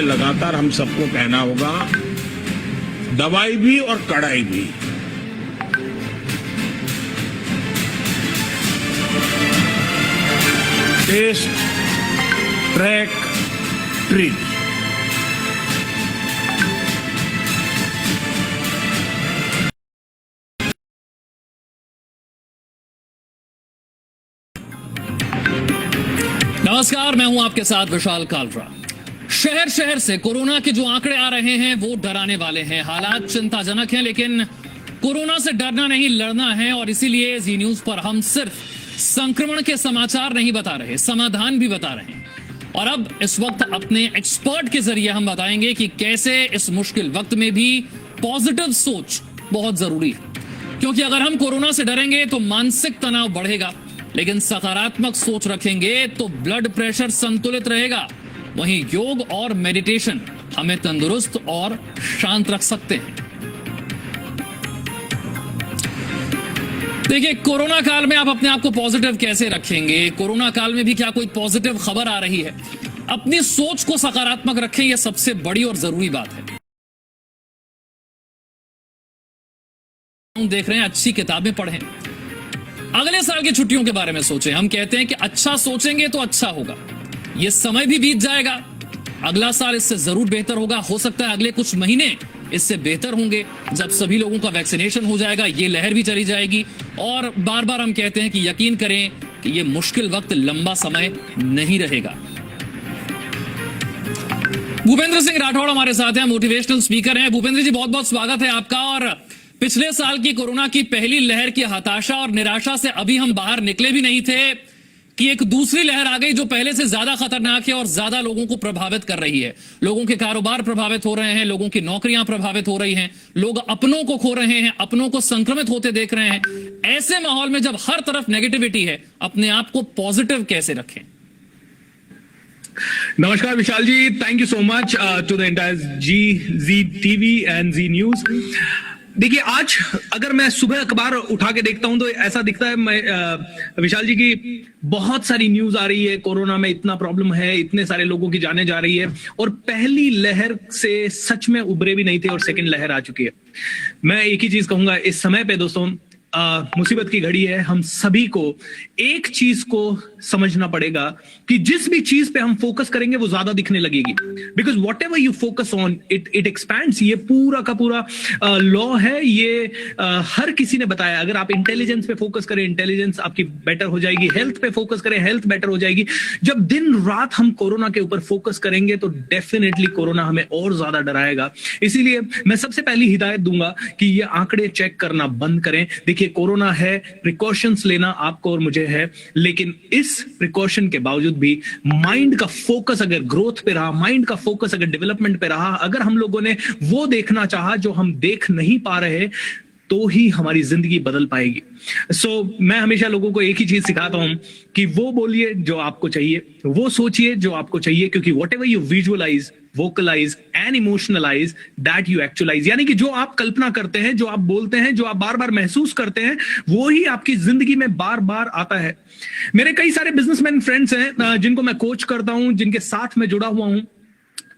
समय लगातार हम सबको कहना होगा, दवाई भी और कड़ाई भी। Test, track, treat. नमस्कार, मैं हूं आपके साथ विशाल कालरा। शहर शहर से कोरोना के जो आंकड़े आ रहे हैं वो डराने वाले हैं। हालात चिंताजनक हैं, लेकिन कोरोना से डरना नहीं, लड़ना है। और इसीलिए जी न्यूज पर हम सिर्फ संक्रमण के समाचार नहीं बता रहे, समाधान भी बता रहे हैं। और अब इस वक्त अपने एक्सपर्ट के जरिए हम बताएंगे कि कैसे इस मुश्किल वक्त में भी पॉजिटिव सोच बहुत जरूरी है। क्योंकि अगर हम कोरोना से डरेंगे तो मानसिक तनाव बढ़ेगा, लेकिन सकारात्मक सोच रखेंगे तो ब्लड प्रेशर संतुलित रहेगा। वहीं योग और मेडिटेशन हमें तंदुरुस्त और शांत रख सकते हैं। देखिए, कोरोना काल में आप अपने आप को पॉजिटिव कैसे रखेंगे? कोरोना काल में भी क्या कोई पॉजिटिव खबर आ रही है? अपनी सोच को सकारात्मक रखें, यह सबसे बड़ी और जरूरी बात है। हम देख रहे हैं, अच्छी किताबें पढ़ें, अगले साल की छुट्टियों के बारे में सोचें। हम कहते हैं कि अच्छा सोचेंगे तो अच्छा होगा। यह समय भी बीत जाएगा, अगला साल इससे जरूर बेहतर होगा। हो सकता है अगले कुछ महीने इससे बेहतर होंगे, जब सभी लोगों का वैक्सीनेशन हो जाएगा, ये लहर भी चली जाएगी। और बार बार हम कहते हैं कि यकीन करें कि यह मुश्किल वक्त लंबा समय नहीं रहेगा। भूपेंद्र सिंह राठौड़ हमारे साथ हैं, मोटिवेशनल स्पीकर हैं। भूपेंद्र जी, बहुत बहुत स्वागत है आपका। और पिछले साल की कोरोना की पहली लहर की हताशा और निराशा से अभी हम बाहर निकले भी नहीं थे कि एक दूसरी लहर आ गई जो पहले से ज्यादा खतरनाक है और ज्यादा लोगों को प्रभावित कर रही है। लोगों के कारोबार प्रभावित हो रहे हैं, लोगों की नौकरियां प्रभावित हो रही हैं, लोग अपनों को खो रहे हैं, अपनों को संक्रमित होते देख रहे हैं। ऐसे माहौल में जब हर तरफ नेगेटिविटी है, अपने आप को पॉजिटिव कैसे रखें? नमस्कार Vishal ji, thank you so much to the entire Zee TV and Zee News. देखिए, आज अगर मैं सुबह अखबार उठा के देखता हूं तो ऐसा दिखता है विशाल जी की बहुत सारी न्यूज आ रही है। कोरोना में इतना प्रॉब्लम है, इतने सारे लोगों की जाने जा रही है, और पहली लहर से सच में उभरे भी नहीं थे और सेकंड लहर आ चुकी है। मैं एक ही चीज कहूंगा इस समय पे दोस्तों, मुसीबत की घड़ी है। हम सभी को एक चीज को समझना पड़ेगा कि जिस भी चीज पे हम फोकस करेंगे वो ज्यादा दिखने लगेगी। Because what ever you focus on it expands. ये पूरा का पूरा लॉ है, ये हर किसी ने बताया। अगर आप इंटेलिजेंस पे फोकस करें, इंटेलिजेंस आपकी बेटर हो जाएगी। हेल्थ पे फोकस करें, हेल्थ बेटर हो जाएगी। जब दिन रात हम कोरोना के ऊपर फोकस करेंगे तो डेफिनेटली कोरोना हमें और ज्यादा डराएगा। इसीलिए मैं सबसे पहली हिदायत दूंगा कि ये आंकड़े चेक करना बंद करें। देखिए, कोरोना है, प्रिकॉशंस लेना आपको और मुझे है, लेकिन इस प्रिकॉशन के बावजूद भी माइंड का फोकस अगर ग्रोथ पे रहा, माइंड का फोकस अगर डेवलपमेंट पे रहा, अगर हम लोगों ने वो देखना चाहा जो हम देख नहीं पा रहे, तो ही हमारी जिंदगी बदल पाएगी। मैं हमेशा लोगों को एक ही चीज सिखाता हूं कि वो बोलिए जो आपको चाहिए, वो सोचिए जो आपको चाहिए, क्योंकि whatever you visualize, vocalize and emotionalize, that you actualize. यानी कि जो आप कल्पना करते हैं, जो आप बोलते हैं, जो आप बार बार महसूस करते हैं, वो ही आपकी जिंदगी में बार बार आता है। मेरे कई सारे बिजनेसमैन फ्रेंड्स हैं जिनको मैं कोच करता हूं, जिनके साथ में जुड़ा हुआ हूं,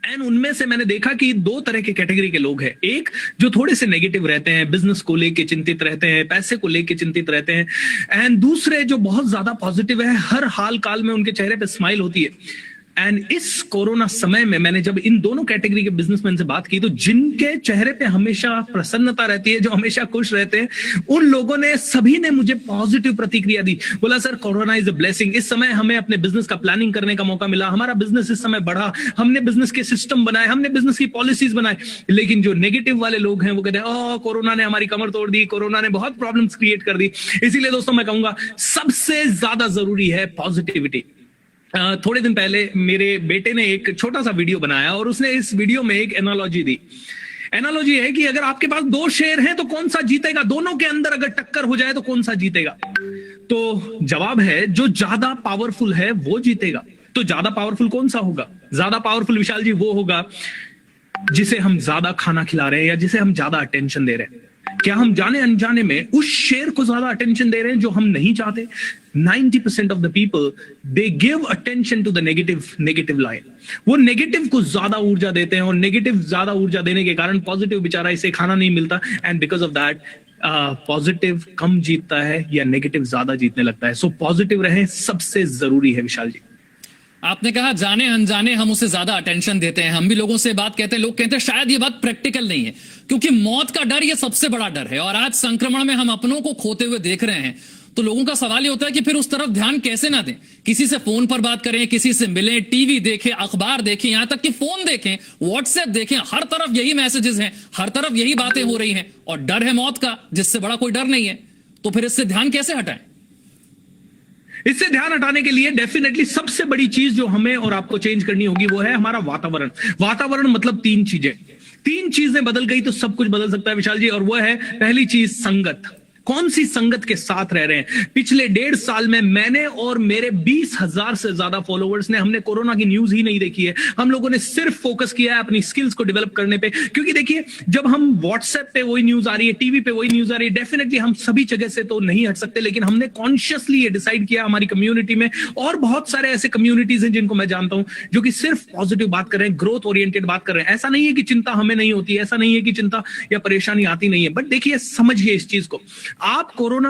एंड उनमें से मैंने देखा कि दो तरह के कैटेगरी के लोग हैं। एक जो थोड़े से नेगेटिव रहते हैं, बिजनेस को लेके चिंतित रहते हैं, पैसे को लेके चिंतित रहते हैं, एंड दूसरे जो बहुत ज्यादा पॉजिटिव है, हर हाल काल में उनके चेहरे पे स्माइल होती है। एंड इस कोरोना समय में मैंने जब इन दोनों कैटेगरी के बिजनेसमैन से बात की, तो जिनके चेहरे पे हमेशा प्रसन्नता रहती है, जो हमेशा खुश रहते हैं, उन लोगों ने सभी ने मुझे पॉजिटिव प्रतिक्रिया दी। बोला, sir corona is a blessing. इस समय हमें अपने बिजनेस का प्लानिंग करने का मौका मिला, हमारा बिजनेस इस समय बढ़ा, हमने बिजनेस के सिस्टम बनाए, हमने बिजनेस की पॉलिसीज बनाए। लेकिन जो नेगेटिव वाले लोग हैं वो कहते हैं, कोरोना ने हमारी कमर तोड़ दी, कोरोना ने बहुत प्रॉब्लम्स क्रिएट कर दी। इसीलिए दोस्तों मैं कहूंगा सबसे ज्यादा जरूरी है पॉजिटिविटी। थोड़े दिन पहले मेरे बेटे ने एक छोटा सा वीडियो बनाया और उसने इस वीडियो में एक एनालॉजी दी। एनालॉजी है कि अगर आपके पास दो शेर हैं तो कौन सा जीतेगा, दोनों के अंदर अगर टक्कर हो जाए तो कौन सा जीतेगा? तो जवाब है जो ज्यादा पावरफुल है वो जीतेगा। तो ज्यादा पावरफुल कौन सा होगा? ज्यादा पावरफुल विशाल जी वो होगा जिसे हम ज्यादा खाना खिला रहे हैं या जिसे हम ज्यादा अटेंशन दे रहे हैं। क्या हम जाने अनजाने में उस शेयर को ज्यादा अटेंशन दे रहे हैं जो हम नहीं चाहते? 90% of the people they give attention to the negative line. वो नेगेटिव को ज्यादा ऊर्जा देते हैं और नेगेटिव ज्यादा ऊर्जा देने के कारण पॉजिटिव बेचारा इसे खाना नहीं मिलता, and because of that positive कम जीतता है या नेगेटिव ज्यादा जीतने लगता है। सो पॉजिटिव रहें, सबसे जरूरी है। विशाल जी, आपने कहा जाने अनजाने हम उसे ज्यादा अटेंशन देते हैं। हम भी लोगों से बात कहते हैं, लोग कहते हैं शायद ये बात प्रैक्टिकल नहीं है, क्योंकि मौत का डर ये सबसे बड़ा डर है और आज संक्रमण में हम अपनों को खोते हुए देख रहे हैं। तो लोगों का सवाल ये होता है कि फिर उस तरफ ध्यान कैसे ना दें? किसी से फोन पर बात करें, किसी से मिलें, टीवी देखें, अखबार देखें, यहां तक कि फोन देखें, व्हाट्सएप देखें, हर तरफ यही मैसेजेस हैं, हर तरफ यही बातें हो रही हैं और डर है मौत का, जिससे बड़ा कोई डर नहीं है। तो फिर इससे ध्यान कैसे हटाएं? इससे ध्यान हटाने के लिए डेफिनेटली सबसे बड़ी चीज जो हमें और आपको चेंज करनी होगी वो है हमारा वातावरण। वातावरण मतलब तीन चीजें बदल गई तो सब कुछ बदल सकता है विशाल जी, और वो है पहली चीज संगत। कौन सी संगत के साथ रह रहे हैं? पिछले 1.5 साल में मैंने और मेरे 20,000 से ज्यादा फॉलोअर्स ने, हमने कोरोना की न्यूज ही नहीं देखी है। हम लोगों ने सिर्फ फोकस किया है अपनी स्किल्स को डेवलप करने पे, क्योंकि देखिए जब हम व्हाट्सएप पे वही न्यूज आ रही है, टीवी पे वही न्यूज आ रही है, डेफिनेटली हम सभी जगह से तो नहीं हट सकते, लेकिन हमने कॉन्शियसली ये डिसाइड किया हमारी कम्युनिटी में, और बहुत सारे ऐसे कम्युनिटीज हैं जिनको मैं जानता हूं जो कि सिर्फ पॉजिटिव बात कर रहे हैं, ग्रोथ ओरिएंटेड बात कर रहे हैं। ऐसा नहीं है कि चिंता हमें नहीं होती, ऐसा नहीं है कि चिंता या परेशानी आती नहीं है, बट देखिए समझिए इस चीज को। आप कोरोना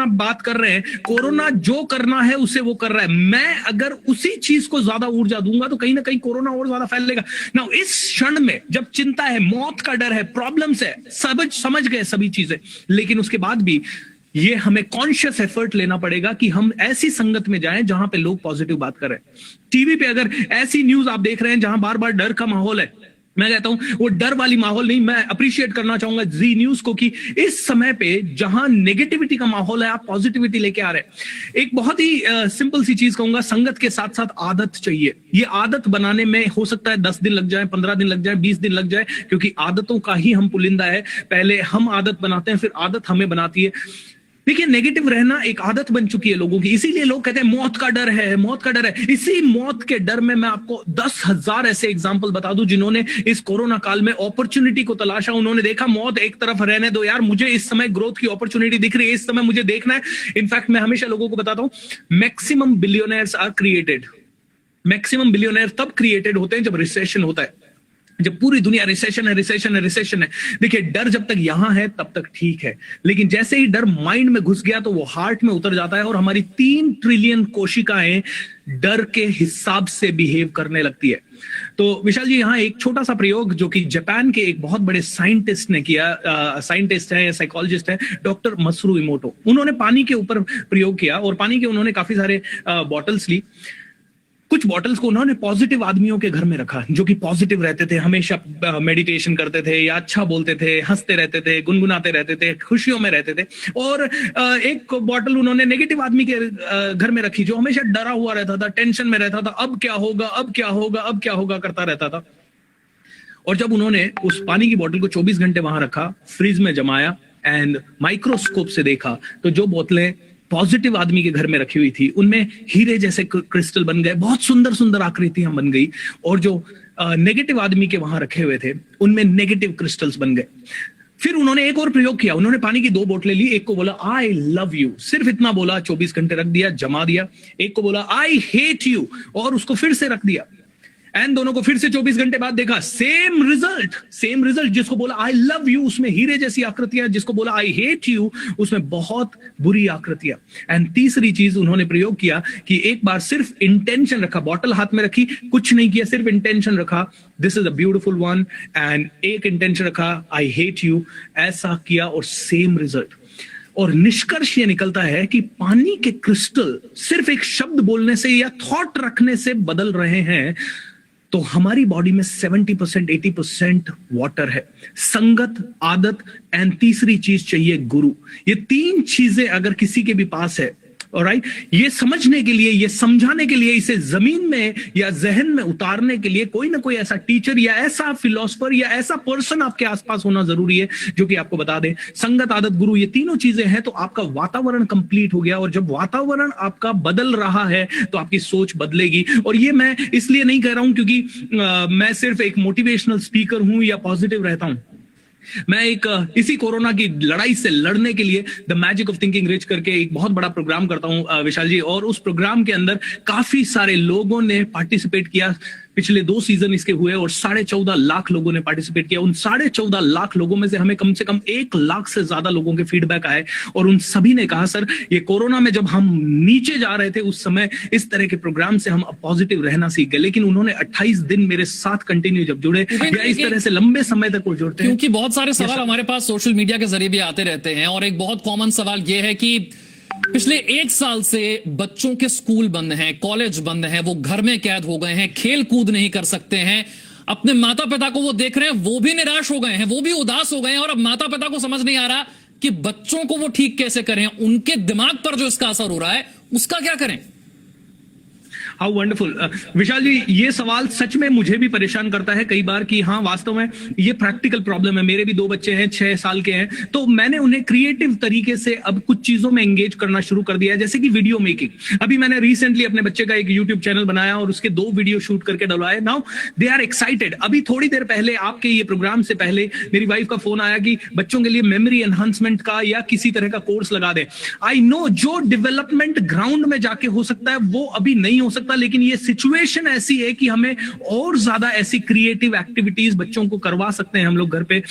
बात कर रहे हैं, कोरोना जो करना है उसे वो कर रहा है। मैं अगर उसी चीज को ज्यादा ऊर्जा दूंगा तो कहीं ना कहीं कोरोना और ज्यादा फैलेगा ना। इस क्षण में जब चिंता है, मौत का डर है, प्रॉब्लम्स है, समझ गए सभी चीजें, लेकिन उसके बाद भी ये हमें कॉन्शियस एफर्ट लेना पड़ेगा कि हम ऐसी संगत में जाएं जहां पे लोग पॉजिटिव बात कर रहे हैं। टीवी पे अगर ऐसी न्यूज आप देख रहे हैं जहां बार बार डर का माहौल है, मैं कहता हूं वो डर वाली माहौल नहीं। मैं अप्रिशिएट करना चाहूंगा जी न्यूज को कि इस समय पे जहां नेगेटिविटी का माहौल है आप पॉजिटिविटी लेके आ रहे हैं। एक बहुत ही सिंपल सी चीज कहूंगा, संगत के साथ साथ आदत चाहिए। ये आदत बनाने में हो सकता है 10 दिन लग जाए, 15 दिन लग जाए, 20 दिन लग जाए, क्योंकि आदतों का ही हम पुलिंदा है। पहले हम आदत बनाते हैं, फिर आदत हमें बनाती है। देखिए नेगेटिव रहना एक आदत बन चुकी है लोगों की, इसीलिए लोग कहते हैं मौत का डर है, मौत का डर है। इसी मौत के डर में मैं आपको 10,000 ऐसे एग्जाम्पल बता दूं जिन्होंने इस कोरोना काल में अपॉर्चुनिटी को तलाशा। उन्होंने देखा मौत एक तरफ रहने दो यार, मुझे इस समय ग्रोथ की अपॉर्चुनिटी दिख रही है, इस समय मुझे देखना है। इनफैक्ट मैं हमेशा लोगों को बताता हूं, maximum billionaires are created. Maximum billionaire तब क्रिएटेड होते हैं जब रिसेशन होता है, जब पूरी दुनिया रिसेशन है। देखिए डर जब तक यहां है तब तक ठीक है, लेकिन जैसे ही डर माइंड में घुस गया तो वो हार्ट में उतर जाता है और हमारी 3 ट्रिलियन कोशिकाएं डर के हिसाब से बिहेव करने लगती है। तो विशाल जी यहाँ एक छोटा सा प्रयोग जो कि जापान के एक बहुत बड़े साइंटिस्ट ने किया, साइंटिस्ट है या साइकोलॉजिस्ट है, डॉक्टर मसरू इमोटो। उन्होंने पानी के ऊपर प्रयोग किया और पानी के उन्होंने काफी सारे बॉटल्स ली। कुछ बॉटल्स को उन्होंने पॉजिटिव आदमियों के घर में रखा जो कि पॉजिटिव रहते थे, हमेशा मेडिटेशन करते थे या अच्छा बोलते थे, हंसते रहते थे, गुनगुनाते रहते थे, खुशियों में रहते थे। और एक बॉटल उन्होंने नेगेटिव आदमी के घर में रखी जो हमेशा डरा हुआ रहता था, टेंशन में रहता था, अब क्या होगा, अब क्या होगा, अब क्या होगा करता रहता था। और जब उन्होंने उस पानी की बॉटल को 24 घंटे वहां रखा, फ्रिज में जमाया एंड माइक्रोस्कोप से देखा, तो जो बोतलें पॉजिटिव आदमी के घर में रखी हुई थी उनमें हीरे जैसे क्रिस्टल बन गए, बहुत सुंदर सुंदर आकृतियां बन गई। और जो नेगेटिव आदमी के वहां रखे हुए थे उनमें नेगेटिव क्रिस्टल्स बन गए। फिर उन्होंने एक और प्रयोग किया, उन्होंने पानी की 2 बोतलें ली, एक को बोला आई लव यू, सिर्फ इतना बोला, 24 घंटे रख दिया, जमा दिया। एक को बोला आई हेट यू और उसको फिर से रख दिया। एंड दोनों को फिर से 24 घंटे बाद देखा, सेम रिजल्ट। जिसको बोला आई लव यू उसमें हीरे जैसी आकृतियां, जिसको बोला आई हेट यू उसमें बहुत बुरी आकृतियां। एंड तीसरी चीज उन्होंने प्रयोग किया कि एक बार सिर्फ इंटेंशन रखा, बॉटल हाथ में रखी, कुछ नहीं किया, सिर्फ इंटेंशन रखा, this is a beautiful one, and एक इंटेंशन रखा आई हेट यू, ऐसा किया और सेम रिजल्ट। और निष्कर्ष ये निकलता है कि पानी के क्रिस्टल सिर्फ एक शब्द बोलने से या थॉट रखने से बदल रहे हैं। तो हमारी बॉडी में 70% 80% वाटर है। संगत, आदत एंड तीसरी चीज चाहिए गुरु। ये 3 चीजें अगर किसी के भी पास है, ऑलराइट, ये समझने के लिए, ये समझाने के लिए, इसे जमीन में या जहन में उतारने के लिए कोई ना कोई ऐसा टीचर या ऐसा फिलोसफर या ऐसा पर्सन आपके आसपास होना जरूरी है जो कि आपको बता दे। संगत, आदत, गुरु, ये तीनों चीजें हैं तो आपका वातावरण कंप्लीट हो गया। और जब वातावरण आपका बदल रहा है तो आपकी सोच बदलेगी। और ये मैं इसलिए नहीं कह रहा हूं क्योंकि मैं सिर्फ एक मोटिवेशनल स्पीकर हूं या पॉजिटिव रहता हूं। मैं एक इसी कोरोना की लड़ाई से लड़ने के लिए the magic of thinking rich करके एक बहुत बड़ा प्रोग्राम करता हूं विशाल जी, और उस प्रोग्राम के अंदर काफी सारे लोगों ने पार्टिसिपेट किया। पिछले 2 सीजन इसके हुए और 14.5 लाख लोगों ने पार्टिसिपेट किया। उन 14.5 लाख लोगों में से हमें कम से कम 1 लाख से ज्यादा लोगों के फीडबैक आए और उन सभी ने कहा सर ये कोरोना में जब हम नीचे जा रहे थे उस समय इस तरह के प्रोग्राम से हम पॉजिटिव रहना सीख गए। लेकिन उन्होंने 28 दिन मेरे साथ कंटिन्यू जब जुड़े या इस तरह से लंबे समय तक वो जुड़ते हैं, क्योंकि बहुत सारे सवाल हमारे पास सोशल मीडिया के जरिए भी आते रहते हैं और एक बहुत कॉमन सवाल यह है कि पिछले 1 साल से बच्चों के स्कूल बंद हैं, कॉलेज बंद हैं, वो घर में कैद हो गए हैं, खेल कूद नहीं कर सकते हैं, अपने माता पिता को वो देख रहे हैं, वो भी निराश हो गए हैं, वो भी उदास हो गए हैं और अब माता पिता को समझ नहीं आ रहा कि बच्चों को वो ठीक कैसे करें, उनके दिमाग पर जो इसका असर हो रहा है उसका क्या करें। हाउ वंडरफुल विशाल जी, ये सवाल सच में मुझे भी परेशान करता है कई बार कि हाँ वास्तव में ये प्रैक्टिकल प्रॉब्लम है। मेरे भी 2 बच्चे हैं, 6 साल के हैं, तो मैंने उन्हें क्रिएटिव तरीके से अब कुछ चीजों में एंगेज करना शुरू कर दिया है, जैसे कि वीडियो मेकिंग। अभी मैंने रिसेंटली अपने बच्चे का एक यूट्यूब चैनल बनाया और उसके 2 वीडियो शूट करके डलवाए। Now they are excited. अभी थोड़ी देर पहले आपके ये प्रोग्राम से पहले मेरी वाइफ का फोन आया कि बच्चों के लिए मेमोरी एनहांसमेंट का या किसी तरह का कोर्स लगा दे। आई नो जो डेवलपमेंट ग्राउंड में जाके हो सकता है वो अभी नहीं हो सकता, लेकिन ये सिचुएशन ऐसी है कि हमें और ज्यादा ऐसी क्रिएटिव एक्टिविटीज बच्चों को करवा सकते हैं हम लोग घर पे।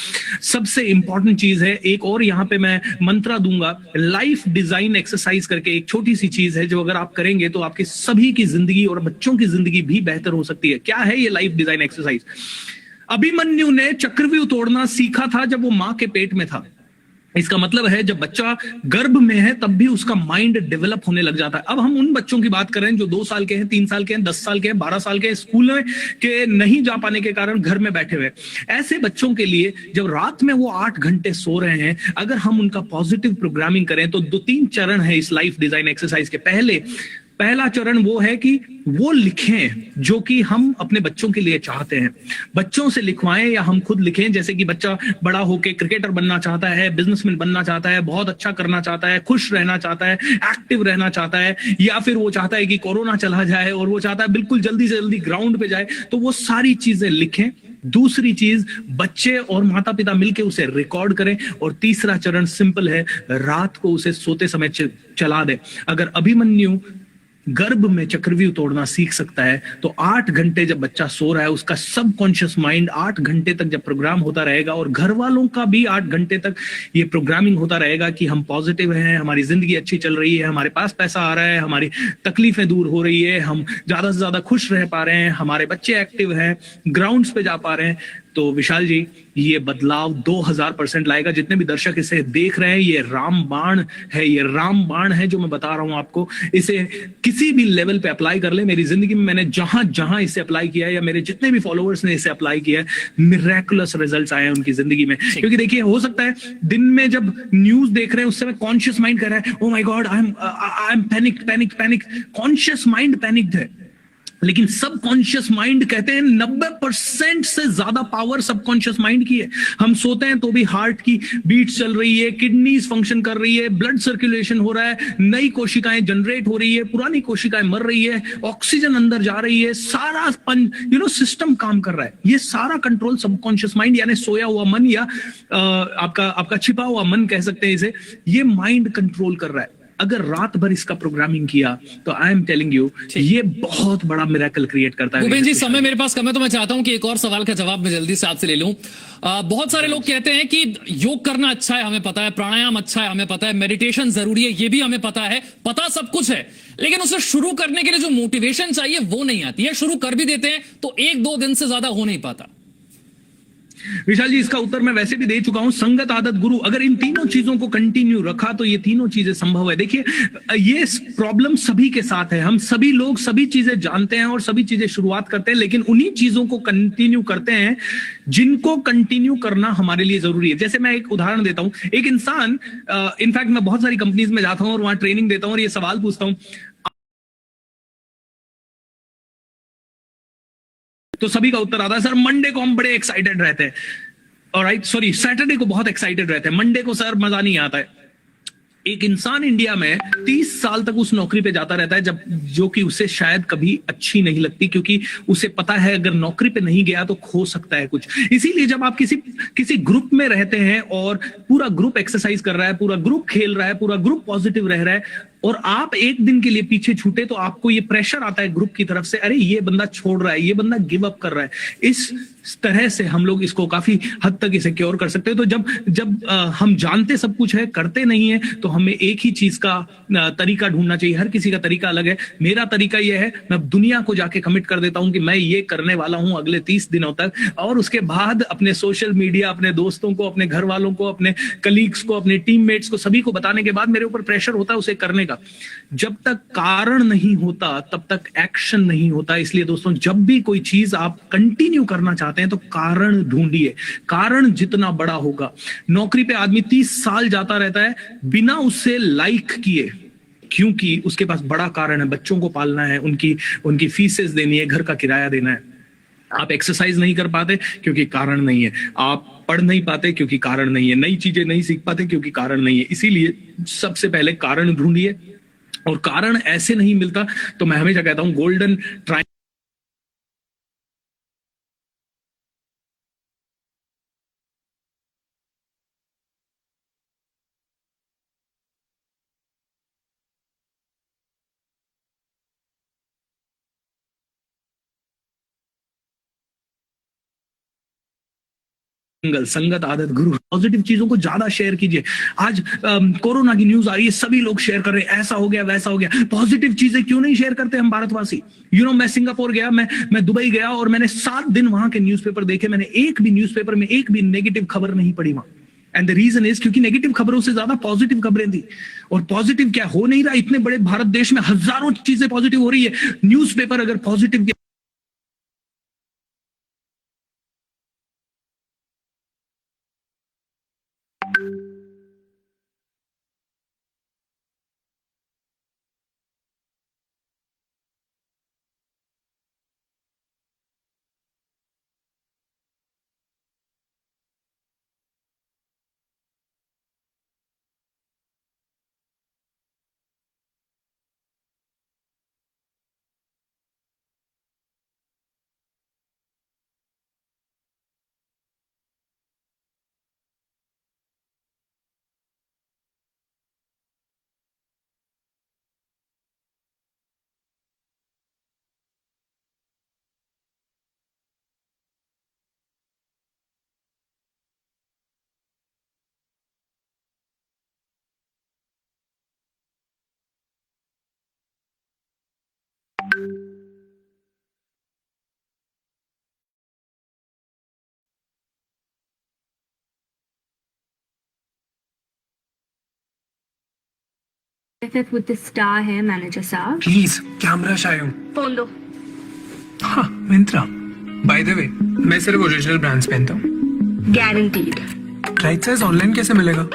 सबसे इंपॉर्टेंट चीज है एक और यहां पे मैं मंत्रा दूंगा, लाइफ डिजाइन एक्सरसाइज करके एक छोटी सी चीज है जो अगर आप करेंगे तो आपकी सभी की जिंदगी और बच्चों की जिंदगी भी बेहतर हो सकती है। क्या है ये लाइफ डिजाइन एक्सरसाइज? अभिमन्यु ने चक्रव्यूह तोड़ना सीखा था जब वो मां के पेट में था। इसका मतलब है जब बच्चा गर्भ में है तब भी उसका माइंड डेवलप होने लग जाता है। अब हम उन बच्चों की बात कर रहे हैं जो 2 साल के हैं, 3 साल के हैं, 10 साल के हैं, 12 साल के हैं, स्कूल में के नहीं जा पाने के कारण घर में बैठे हुए। ऐसे बच्चों के लिए जब रात में वो 8 घंटे सो रहे हैं, अगर हम उनका पॉजिटिव प्रोग्रामिंग करें तो 2-3 चरण है इस लाइफ डिजाइन एक्सरसाइज के। पहला चरण वो है कि वो लिखें जो कि हम अपने बच्चों के लिए चाहते हैं। बच्चों से लिखवाएं या हम खुद लिखें। जैसे कि बच्चा बड़ा होके क्रिकेटर बनना चाहता है, बिजनेसमैन बनना चाहता है, बहुत अच्छा करना चाहता है, खुश रहना चाहता है, एक्टिव रहना चाहता है, या फिर वो चाहता है कि कोरोना चला जाए और वो चाहता है बिल्कुल जल्दी से जल्दी ग्राउंड पे जाए, तो वो सारी चीजें लिखें। दूसरी चीज, बच्चे और माता पिता मिलकर उसे रिकॉर्ड करें। और तीसरा चरण सिंपल है, रात को उसे सोते समय चला दे। अगर अभिमन्यु गर्भ में चक्रव्यूह तोड़ना सीख सकता है तो 8 घंटे जब बच्चा सो रहा है उसका सबकॉन्शियस माइंड 8 घंटे तक जब प्रोग्राम होता रहेगा और घर वालों का भी 8 घंटे तक ये प्रोग्रामिंग होता रहेगा कि हम पॉजिटिव हैं, हमारी जिंदगी अच्छी चल रही है, हमारे पास पैसा आ रहा है, हमारी तकलीफें दूर हो रही है, हम ज्यादा से ज्यादा खुश रह पा रहे हैं, हमारे बच्चे एक्टिव हैं, ग्राउंड्स पे जा पा रहे हैं, तो विशाल जी ये बदलाव 2000% लाएगा। जितने भी दर्शक इसे देख रहे हैं, ये रामबाण है, ये रामबाण है जो मैं बता रहा हूं आपको। इसे किसी भी लेवल पे अप्लाई कर ले। मेरी जिंदगी में मैंने जहां जहां इसे अप्लाई किया है या मेरे जितने भी फॉलोअर्स ने इसे अप्लाई किया है, मिरेकुलस रिजल्ट्स आए हैं उनकी जिंदगी में। क्योंकि देखिए, हो सकता है दिन में जब न्यूज देख रहे हैं उस समय कॉन्शियस माइंड कह रहा है oh my God I am panic. Conscious mind panicked है, लेकिन सबकॉन्शियस माइंड कहते हैं 90% से ज्यादा पावर सबकॉन्शियस माइंड की है। हम सोते हैं तो भी हार्ट की बीट चल रही है, किडनीज फंक्शन कर रही है, ब्लड सर्कुलेशन हो रहा है, नई कोशिकाएं जनरेट हो रही है, पुरानी कोशिकाएं मर रही है, ऑक्सीजन अंदर जा रही है, सारा सिस्टम काम कर रहा है। ये सारा कंट्रोल सबकॉन्शियस माइंड यानी सोया हुआ मन या आपका छिपा हुआ मन कह सकते हैं इसे, ये माइंड कंट्रोल कर रहा है। अगर रात भर इसका प्रोग्रामिंग किया तो आई एम टेलिंग यू ये बहुत बड़ा मिरेकल क्रिएट करता है। भूपेन जी, समय मेरे पास कम है तो मैं चाहता हूं कि एक और सवाल का जवाब मैं जल्दी से आपसे ले लूं। बहुत सारे लोग कहते हैं कि योग करना अच्छा है, हमें पता है, प्राणायाम अच्छा है, हमें पता है, मेडिटेशन जरूरी है, ये भी हमें पता है, पता सब कुछ है, लेकिन उसे शुरू करने के लिए जो मोटिवेशन चाहिए वो नहीं आती है। शुरू कर भी देते हैं तो 1-2 दिन से ज्यादा हो नहीं पाता। विशाल जी, इसका उत्तर मैं वैसे भी दे चुका हूं। संगत, आदत, गुरु, अगर इन तीनों चीजों को कंटिन्यू रखा तो ये तीनों चीजें संभव है। देखिए, ये प्रॉब्लम सभी के साथ है। हम सभी लोग सभी चीजें जानते हैं और सभी चीजें शुरुआत करते हैं, लेकिन उन्हीं चीजों को कंटिन्यू करते हैं जिनको कंटिन्यू करना हमारे लिए जरूरी है। जैसे मैं एक उदाहरण देता हूं। एक इंसान, इनफैक्ट मैं बहुत सारी कंपनीज में जाता हूं और वहां ट्रेनिंग देता हूं और ये सवाल पूछता हूं, तो सभी का उत्तर आता है सर मंडे को हम बड़े एक्साइटेड रहते हैं, ऑलराइट, सॉरी सैटरडे को बहुत एक्साइटेड रहते हैं, मंडे को सर मजा नहीं आता है। एक इंसान इंडिया में 30 साल तक उस नौकरी पे जाता रहता है जब जो कि उसे शायद कभी अच्छी नहीं लगती, क्योंकि उसे पता है अगर नौकरी पे नहीं गया तो खो सकता है कुछ। इसीलिए जब आप किसी किसी ग्रुप में रहते हैं और पूरा ग्रुप एक्सरसाइज कर रहा है, पूरा ग्रुप खेल रहा है, पूरा ग्रुप पॉजिटिव रह रहा है और आप एक दिन के लिए पीछे छूटे तो आपको ये प्रेशर आता है ग्रुप की तरफ से, अरे ये बंदा छोड़ रहा है, ये बंदा गिव अप कर रहा है। इस तरह से हम लोग इसको काफी हद तक इसे क्योर कर सकते हैं। तो जब जब हम जानते सब कुछ है, करते नहीं है, तो हमें एक ही चीज का तरीका ढूंढना चाहिए। हर किसी का तरीका अलग है। मेरा तरीका यह है, मैं दुनिया को जाके कमिट कर देता हूं कि मैं ये करने वाला हूं अगले 30 दिनों तक, और उसके बाद अपने सोशल मीडिया, अपने दोस्तों को, अपने घर वालों को, अपने कलीग्स को, अपने टीममेट्स को, सभी को बताने के बाद मेरे ऊपर प्रेशर होता है उसे करने का। जब तक कारण नहीं होता तब तक एक्शन नहीं होता। इसलिए दोस्तों, जब भी कोई चीज आप कंटिन्यू करना चाहते हैं तो कारण ढूंढिए। कारण जितना बड़ा होगा, नौकरी पे आदमी 30 साल जाता रहता है बिना उससे लाइक किए, क्योंकि उसके पास बड़ा कारण है, बच्चों को पालना है, उनकी उनकी फीसेस देनी है, घर का किराया देना है। आप एक्सरसाइज नहीं कर पाते क्योंकि कारण नहीं है, आप पढ़ नहीं पाते क्योंकि कारण नहीं है, नई चीजें नहीं सीख पाते क्योंकि कारण नहीं है। इसीलिए सबसे पहले कारण ढूंढिए, और कारण ऐसे नहीं मिलता तो मैं हमेशा कहता हूं गोल्डन ट्रायंगल संगत, आदत, गुरु। पॉजिटिव चीजों को ज्यादा शेयर कीजिए। आज कोरोना की न्यूज आ रही है, सभी लोग शेयर कर रहे हैं, ऐसा हो गया, वैसा हो गया। पॉजिटिव चीजें क्यों नहीं शेयर करते हम भारतवासी? मैं सिंगापुर गया, मैं दुबई गया और मैंने 7 दिन वहां के न्यूज़पेपर देखे, मैंने एक भी न्यूज़पेपर में एक भी नेगेटिव खबर नहीं पढ़ी वहां। एंड द रीजन इज क्योंकि नेगेटिव खबरों से ज्यादा पॉजिटिव खबरें थी। और पॉजिटिव क्या हो नहीं रहा, इतने बड़े भारत देश में हजारों चीजें पॉजिटिव हो रही है। न्यूज़पेपर अगर positive FF with the star है मैनेजर साहब। प्लीज कैमरा शाय हूँ। फोन दो। हाँ, मिंत्रा। बाय द वे, मैं सिर्फ ओरिजिनल ब्रांड्स पहनता हूँ। गारंटीड। राइट साइज ऑनलाइन कैसे मिलेगा?